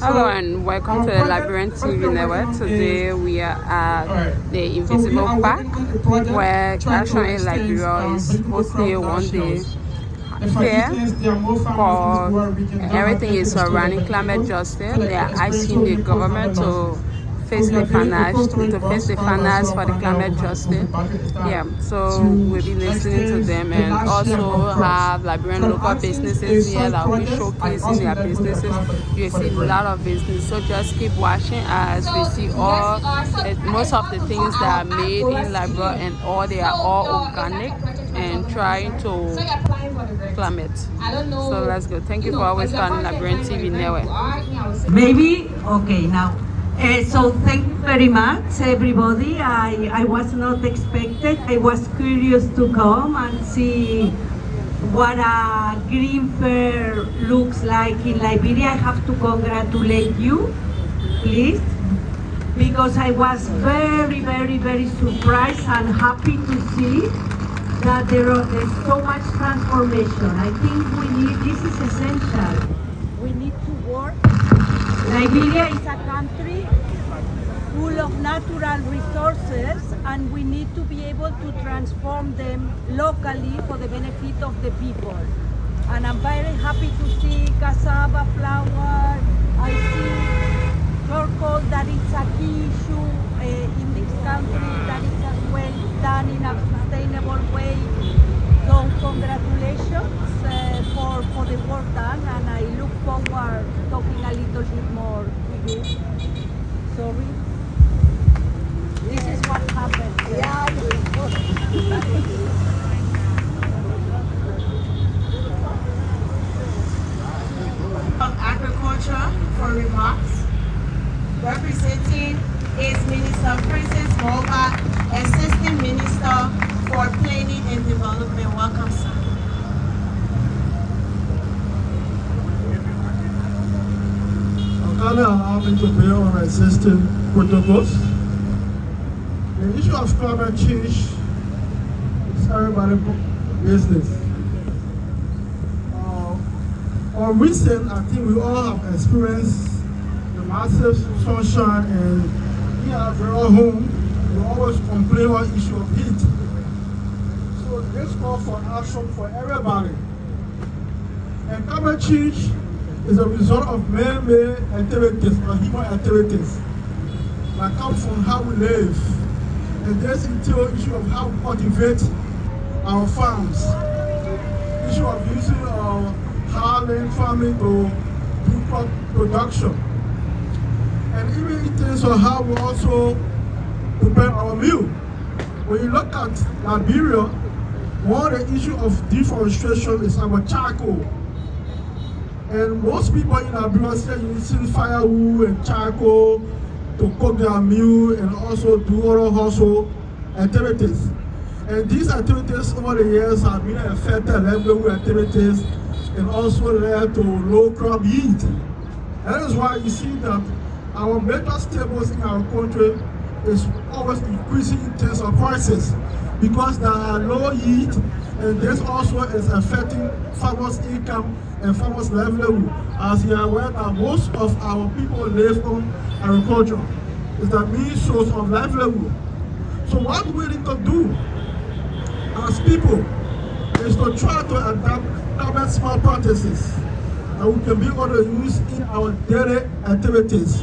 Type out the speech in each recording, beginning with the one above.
Hello and welcome to the Liberian TV Network. Today we are at the Invisible Park where ActionAid Liberia is hosting a one-day fair for everything is surrounding climate justice. They are asking the government to face the finance for the climate justice. Yeah, so we'll be listening to them and also have Liberian local businesses here that will be showcasing their businesses. You see a lot of business, so just keep watching as we see most of the things that are made in Liberia, and they are all organic and trying to climate. So let's go. Thank you for always starting Liberian TV Network. Maybe okay now. So thank you very much, everybody. I was not expected. I was curious to come and see what a green fair looks like in Liberia. I have to congratulate you, please, because I was very surprised and happy to see that there's so much transformation. I think this is essential. We need to work. Liberia is a country full of natural resources, and we need to be able to transform them locally for the benefit of the people. And I'm very happy to see cassava flour. I see charcoal, that is a key issue in this country, that is as well done in a sustainable way. So congratulations for the work done, and I look forward to talking a little bit more to you. Sorry. This is what happened. Yeah. Of Agriculture for remarks, representing its Minister Princess Moba, Assistant Minister for Planning and Development. Welcome, sir. I'm having to pay on existing protocols. The issue of climate change is everybody's business. On recent, I think we all have experienced the massive sunshine, and here at our home, we always complain about the issue of heat. So this calls for action for everybody. And climate change is a result of man-made activities or human activities that come from how we live. And this entails the issue of how we cultivate our farms, issue of using highland farming to do crop production, and even in terms of how we also prepare our meal. When you look at Liberia, one of the issues of deforestation is our charcoal. And most people in Liberia say using firewood and charcoal to cook their meal and also do other household activities. And these activities over the years have been affected livelihood activities and also led to low crop yield. That is why you see that our major staples in our country is always increasing in terms of prices because there are low yield, and this also is affecting farmers' income and farmers' livelihood. As you are aware that most of our people live on agriculture. It's the main source of livelihood. So what we need to do as people is to try to adapt climate smart practices that we can be able to use in our daily activities.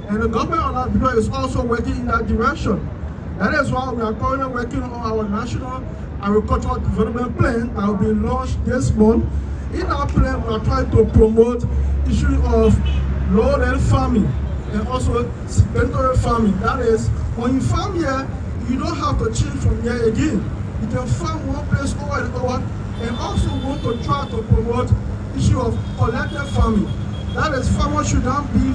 And the government of Liberia is also working in that direction. That is why we are currently working on our national agricultural development plan that will be launched this month. In our plan, we are trying to promote issue of lowland farming and also sedentary farming. That is, when you farm here, you don't have to change from here again. You can farm one place over and over, and also want to try to promote issue of collective farming. That is, farmers should not be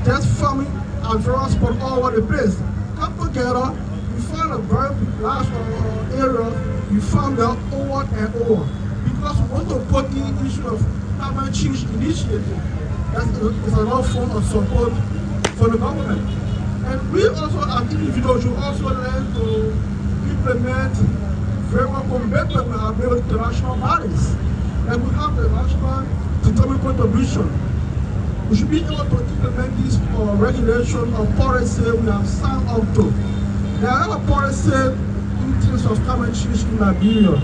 just farming at various spots all over the place. Come together, you find a very large area, you farm them over and over. Because we want to put the issue of climate change initiative. That is another form of support for the government. And we also, as individuals, should also learn to implement very well commitment with our international bodies. And we have the national determined contribution. We should be able to implement this regulation or policy we have signed up to. There are a lot of policies in terms of climate change in Liberia.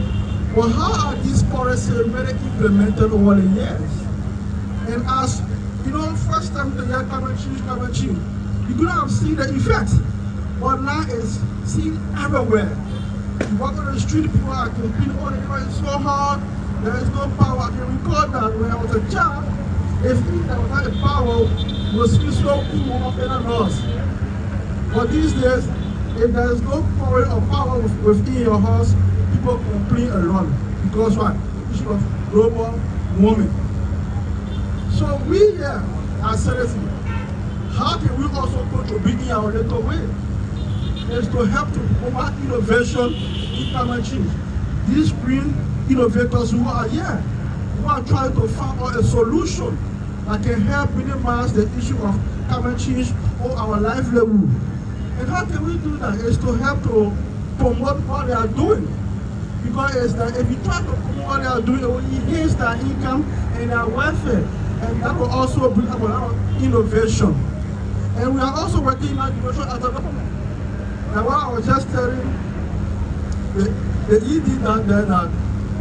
But how are these policies really implemented over the years? And as you know, first time the year climate change, you could have seen the effects. But now it's seen everywhere. You walk on the street, people are complaining, oh, the river is so hard, there is no power. I can recall that when I was a child, if there was not the power, it was still so cool up in the house. But these days, if there is no power within your house, people complain a lot. Because what? The issue of global warming. So we here as citizens, how can we also contribute in our little way? Is to help to promote innovation in climate change. These green innovators who are here, who are trying to find out a solution that can help minimize the issue of climate change or our livelihood. And how can we do that? Is to help to promote what they are doing. Because it's that if you try to promote what they are doing, it will enhance their income and their welfare. And that will also bring up a lot of innovation. And we are also working in innovation as a government. Now what I was just telling the ED down there that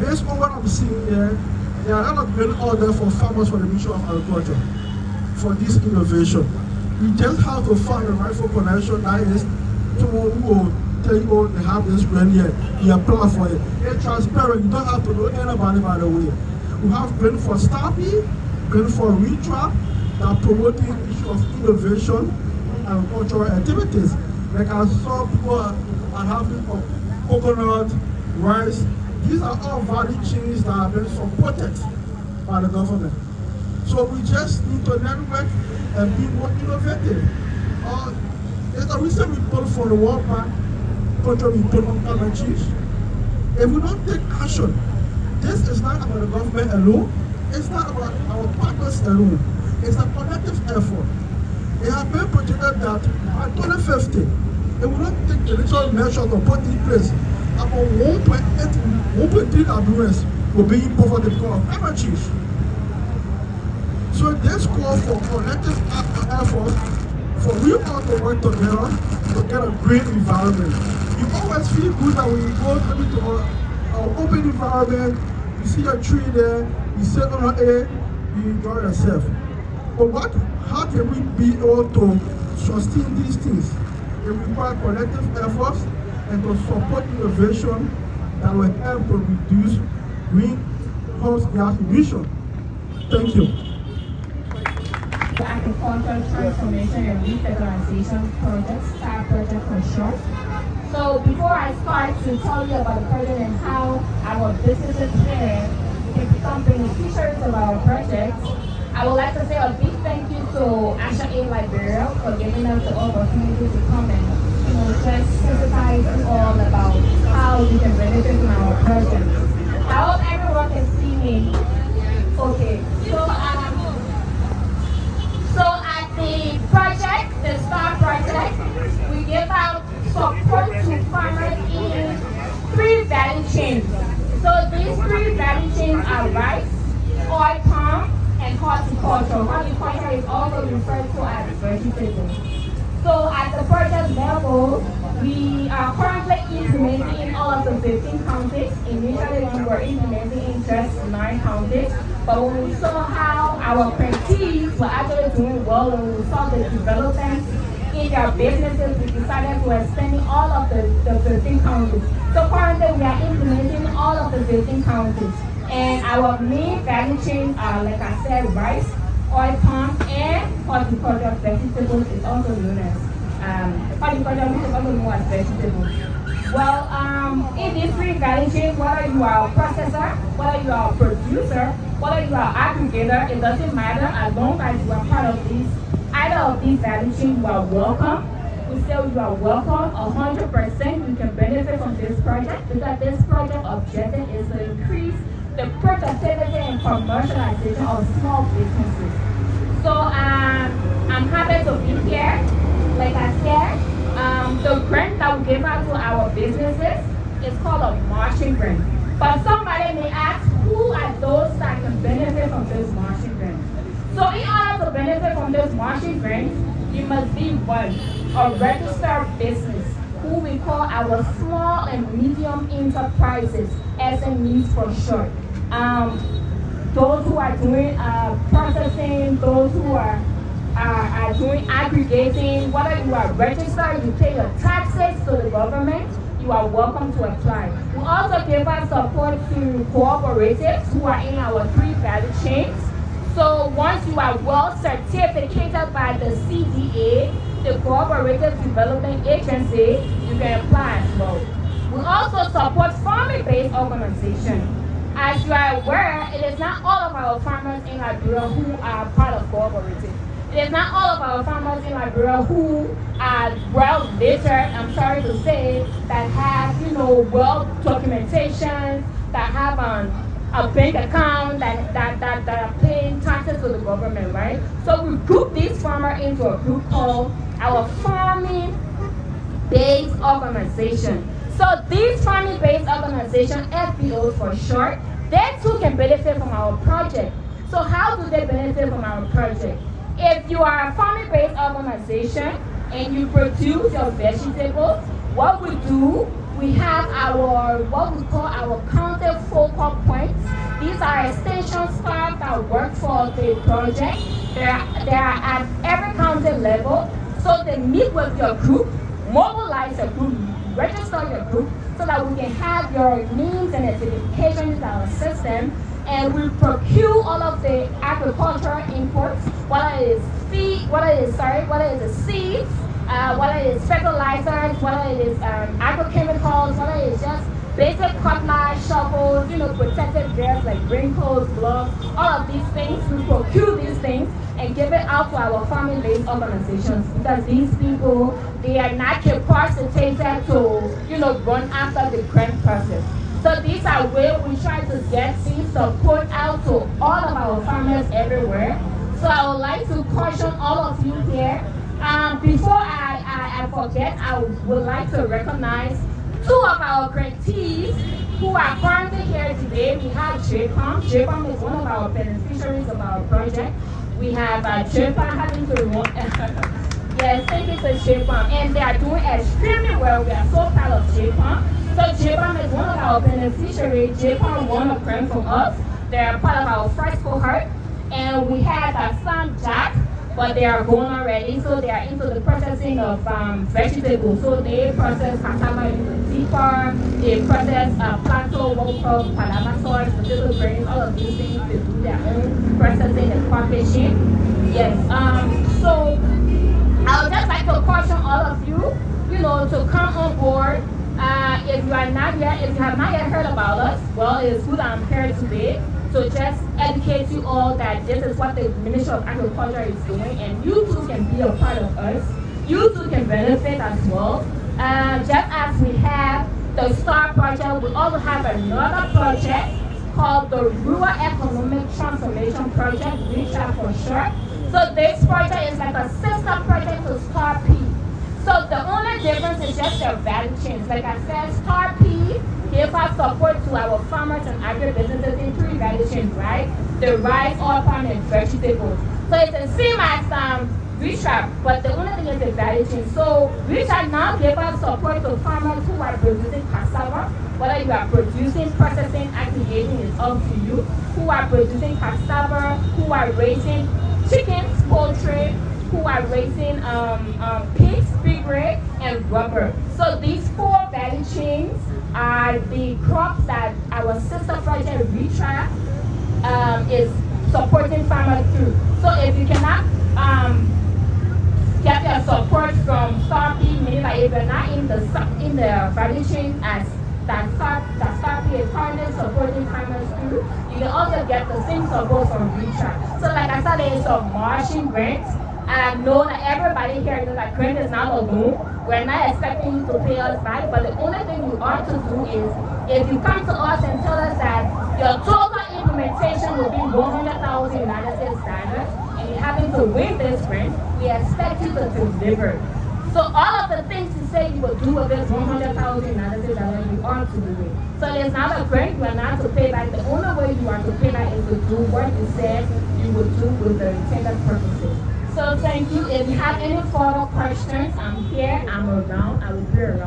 based on what I'm seeing here, there are a lot of great orders for farmers for the Ministry of Agriculture for this innovation. We just have to find the rightful connection, that is someone who will tell you, oh, they have this grant here, you apply for it. It's transparent, you don't have to know anybody by the way. We have grant for Stampy, grant for Retrap, that promoting the issue of innovation in agricultural activities. Like I saw people are having coconut, rice. These are all value chains that have been supported by the government. So we just need to network and be more innovative. There's a recent report from the World Bank, country report on climate change. If we don't take action, this is not about the government alone. It's not about our partners alone. It's a collective effort. It has been projected that by 2050, it will not take the literal measures to put in place. About 1.3 Liberians will be in poverty because of climate change. So this call for collective effort for we all to work together to get a great environment. You always feel good that when you go to an open environment, you see a tree there, you sit on it, you enjoy yourself. But how can we be able to sustain these things? It requires collective efforts and to support innovation that will help to reduce greenhouse gas emissions. Thank you. The Agricultural Transformation and Revitalization Project, STAR project for short. So before I start to tell you about the project and how our businesses here can become beneficiaries of our project, I would like to say a big thank you to ActionAid Liberia for giving us the opportunity to come and just sensitize us all about how we can benefit from our project. I hope everyone can see me. Okay, so at the project, the STAR project, we give out support to farmers in 3 value chains. So these 3 value chains are rice, oil palm, and horticulture. Horticulture is also referred to as vegetables. So at the project level, we are currently implementing in all of the 15 counties. Initially, we were implementing in just 9 counties. But when we saw how our grantees were actually doing well and we saw the developments in their businesses, we decided to expand in all of the 15 counties. So currently, we are implementing all of the 15 counties. And our main value chains are, like I said, rice, oil palm, and horticulture vegetables is also known as horticulture, which is also known as vegetables. Well, in these 3 value chains, whether you are a processor, whether you are a producer, whether you are an aggregator, it doesn't matter as long as you are part of either of these value chains, you are welcome. We say you are welcome, 100% you can benefit from this project because this project objective is to increase the productivity and commercialization of small businesses. So I'm happy to be here. Like I said, the grant that we give out to our businesses is called a marching grant. But somebody may ask, who are those that can benefit from this marching grant? So So in order to benefit from this marching grant, you must be one, a registered business, who we call our small and medium enterprises, SMEs for short. Those who are doing processing, those who are doing aggregating, whether you are registered, you pay your taxes to the government, you are welcome to apply. We also give our support to cooperatives who are in our 3 value chains. So once you are well certificated by the CDA, the Cooperative Development Agency, you can apply as well. We also support farming-based organizations. As you are aware, it is not all of our farmers in Liberia who are part of cooperative. It is not all of our farmers in Liberia who are well literate, I'm sorry to say, that have, well documentation, that have a bank account, that are paying taxes to the government, right? So we group these farmers into a group called our farming-based organization. So these farming-based organizations, FBOs for short, they too can benefit from our project. So how do they benefit from our project? If you are a farming-based organization and you produce your vegetables, what we do, we have what we call our county focal points. These are extension staff that work for the project. They are at every county level. So they meet with your group, mobilize your group, register your group, so that we can have your names and identification in our system, and we procure all of the agricultural inputs, whether it is seeds, whether it is fertilizers, whether it is agrochemicals, whether it is just basic cutlass, shovels, protective gears like raincoats, gloves, all of these things. We procure these things and give it out to our farming-based organizations, because these people, they are not capacitated to, run after the grant process. So these are ways we try to get this support out to all of our farmers everywhere. So I would like to caution all of you here. Before I forget, I would like to recognize 2 of our grantees who are currently here today. We have JPOM. JPOM is one of our beneficiaries of our project. We have JPOM having to run. Yes, thank you to JPOM. And they are doing extremely well. We are so proud of JPOM. So JPOM is one of our beneficiaries. JPOM won a grant from us. They are part of our first cohort. And we had Sam Jack, but they are gone already. So they are into the processing of vegetables. So they process cassava into deeper. They process plantain, what we call palava sauce, potato grains, all of these things. They do their own processing and packaging. Yes. So I would just like to caution all of you, to come on board. If you have not yet heard about us, well, it's good I'm here today. So just educate you all that this is what the Ministry of Agriculture is doing, and you too can be a part of us. You too can benefit as well. Just as we have the STAR project, we also have another project called the Rural Economic Transformation Project, REACH for short. So this project is like a sister project to STAR P. So the only difference is just their value chains. Like I said, STAR P gives our support to our farmers and agribusinesses in 3 value chains, right? The rice, oil palm, and vegetables. So it's the same as REACH, but the only thing is the value chain. So REACH now gives us support to farmers who are producing cassava. Whether you are producing, processing, aggregating, is up to you. Who are producing cassava, who are raising chickens, poultry, who are raising pigs, piggery, and rubber. So these 4 value chains are the crops that our sister project REACH is supporting farmers through. So if you cannot get your support from STAR P, meaning like if you're not in the value chain as that STAR P is currently supporting farmers through, you can also get the same support from REACH. So like I said, there is a marching grant. I know that everybody here knows that grant is not a loan. We're not expecting you to pay us back, but the only thing you ought to do is, if you come to us and tell us that your total implementation will be $100,000 United States dollars, and you happen to win this grant, we expect you to deliver. So all of the things you say you will do with this $100,000 you are to do it. So there's not a grant, you are not to pay back. The only way you are to pay back is to do what you said you would do with the intended purposes. So thank you. If you have any further questions, I'm here, I'm around, I will be around.